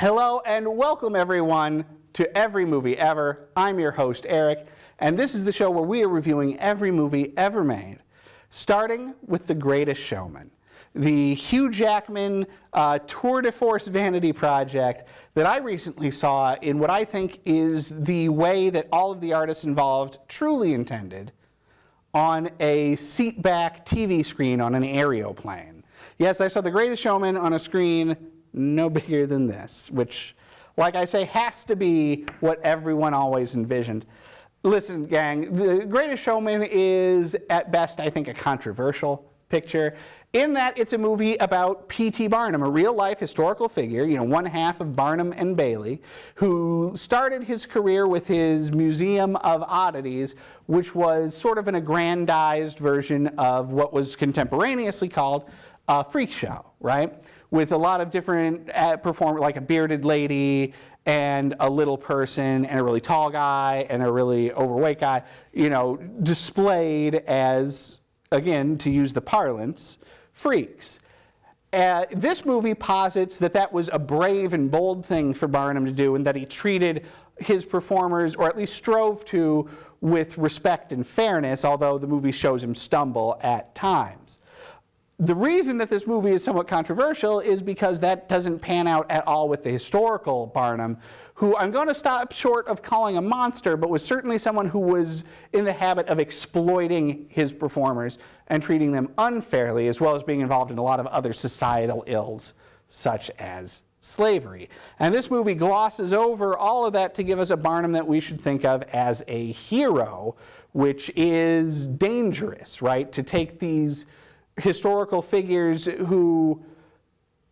Hello and welcome everyone to Every Movie Ever. I'm your host Eric, and this is the show where we are reviewing every movie ever made, starting with The Greatest Showman, the Hugh Jackman tour de force vanity project that I recently saw in what I think is the way that all of the artists involved truly intended, on a seat-back TV screen on an aeroplane. Yes, I saw The Greatest Showman on a screen no bigger than this, which, like I say, has to be what everyone always envisioned. Listen, gang, The Greatest Showman is, at best, I think, a controversial picture, in that it's a movie about P.T. Barnum, a real-life historical figure, one half of Barnum and Bailey, who started his career with his Museum of Oddities, which was sort of an aggrandized version of what was contemporaneously called a freak show, right? With a lot of different performers, like a bearded lady and a little person and a really tall guy and a really overweight guy, displayed as, again, to use the parlance, freaks. This movie posits that that was a brave and bold thing for Barnum to do, and that he treated his performers, or at least strove to, with respect and fairness, although the movie shows him stumble at times. The reason that this movie is somewhat controversial is because that doesn't pan out at all with the historical Barnum, who I'm going to stop short of calling a monster, but was certainly someone who was in the habit of exploiting his performers and treating them unfairly, as well as being involved in a lot of other societal ills, such as slavery. And this movie glosses over all of that to give us a Barnum that we should think of as a hero, which is dangerous, right? To take these historical figures who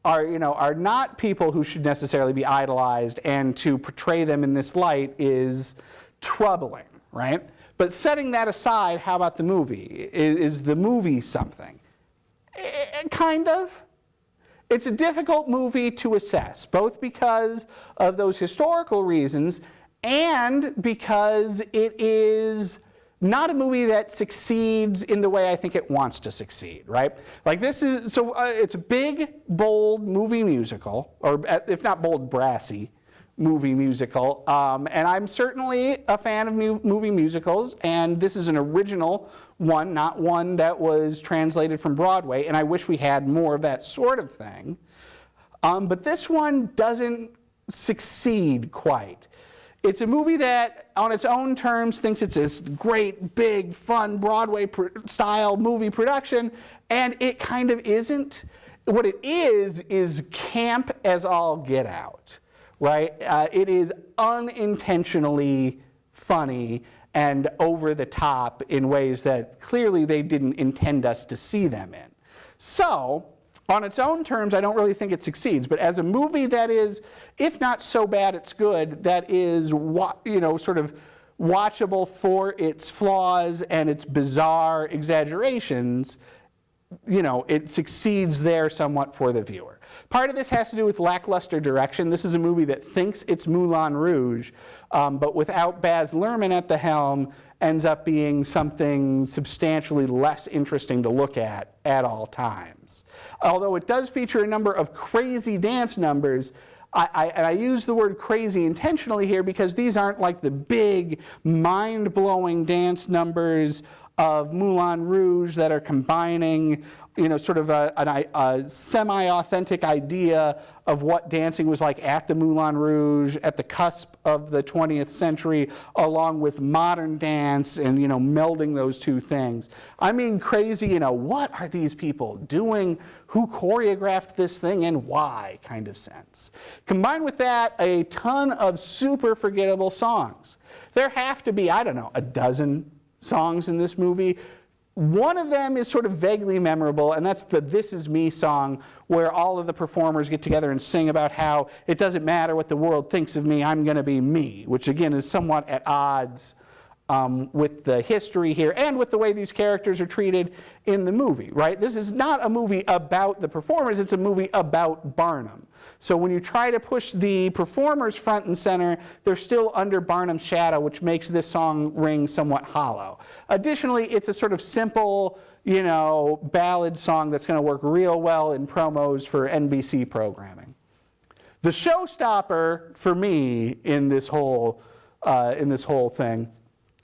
are not people who should necessarily be idolized, and to portray them in this light is troubling, right? But setting that aside, how about the movie? Is the movie something? Kind of. It's a difficult movie to assess, both because of those historical reasons and because it is not a movie that succeeds in the way I think it wants to succeed, right? Like this is, it's a big, bold movie musical, or if not bold, brassy movie musical. And I'm certainly a fan of movie musicals, and this is an original one, not one that was translated from Broadway, and I wish we had more of that sort of thing. But this one doesn't succeed quite. It's a movie that, on its own terms, thinks it's this great, big, fun, Broadway-style movie production, and it kind of isn't. What it is camp as all get out, right? It is unintentionally funny and over the top in ways that clearly they didn't intend us to see them in. So, on its own terms, I don't really think it succeeds, but as a movie that is, if not so bad it's good, that is, sort of watchable for its flaws and its bizarre exaggerations, it succeeds there somewhat for the viewer. Part of this has to do with lackluster direction. This is a movie that thinks it's Moulin Rouge, but without Baz Luhrmann at the helm, ends up being something substantially less interesting to look at all times. Although it does feature a number of crazy dance numbers, I use the word crazy intentionally here because these aren't like the big, mind-blowing dance numbers of Moulin Rouge that are combining, sort of a semi-authentic idea of what dancing was like at the Moulin Rouge at the cusp of the 20th century, along with modern dance and, melding those two things. I mean crazy, what are these people doing? Who choreographed this thing and why kind of sense. Combined with that, a ton of super forgettable songs. There have to be, a dozen songs in this movie. One of them is sort of vaguely memorable, and that's the This Is Me song, where all of the performers get together and sing about how it doesn't matter what the world thinks of me, I'm going to be me, which again is somewhat at odds with the history here and with the way these characters are treated in the movie, right? This is not a movie about the performers, it's a movie about Barnum. So when you try to push the performers front and center, they're still under Barnum's shadow, which makes this song ring somewhat hollow. Additionally, it's a sort of simple, ballad song that's going to work real well in promos for NBC programming. The showstopper for me in this whole thing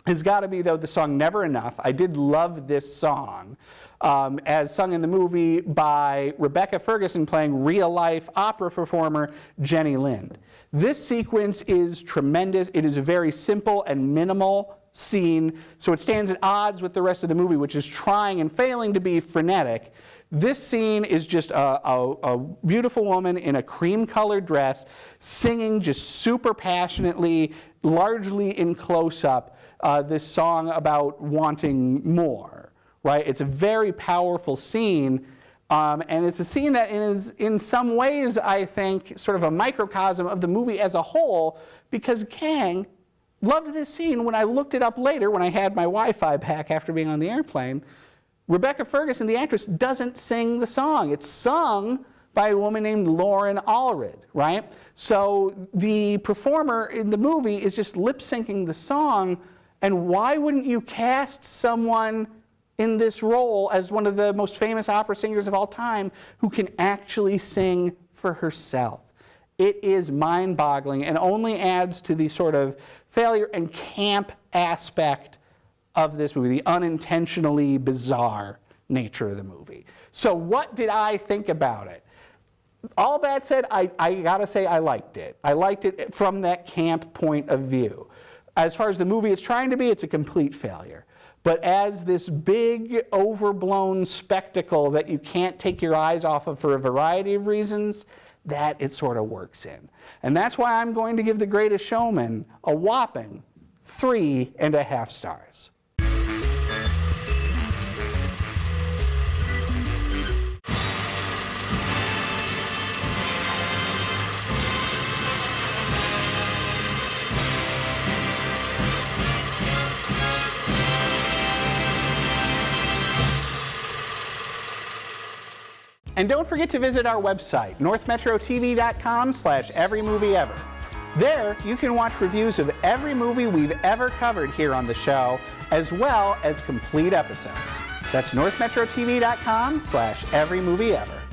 has got to be, though, the song Never Enough. I did love this song, as sung in the movie by Rebecca Ferguson playing real-life opera performer Jenny Lind. This sequence is tremendous. It is a very simple and minimal scene, so it stands at odds with the rest of the movie, which is trying and failing to be frenetic. This scene is just a beautiful woman in a cream-colored dress singing just super passionately, largely in close-up, this song about wanting more, right? It's a very powerful scene, and it's a scene that is, in some ways, I think, sort of a microcosm of the movie as a whole, because Kang loved this scene. When I looked it up later, when I had my Wi-Fi back after being on the airplane, Rebecca Ferguson, the actress, doesn't sing the song. It's sung by a woman named Lauren Allred, right? So the performer in the movie is just lip-syncing the song, and why wouldn't you cast someone in this role as one of the most famous opera singers of all time who can actually sing for herself? It is mind-boggling and only adds to the sort of failure and camp aspect of this movie, the unintentionally bizarre nature of the movie. So what did I think about it? All that said, I gotta say I liked it. I liked it from that camp point of view. As far as the movie it's trying to be, it's a complete failure. But as this big, overblown spectacle that you can't take your eyes off of for a variety of reasons, that it sort of works in. And that's why I'm going to give The Greatest Showman a whopping 3.5 stars. And don't forget to visit our website, northmetrotv.com/everymovieever. There, you can watch reviews of every movie we've ever covered here on the show, as well as complete episodes. That's northmetrotv.com/everymovieever.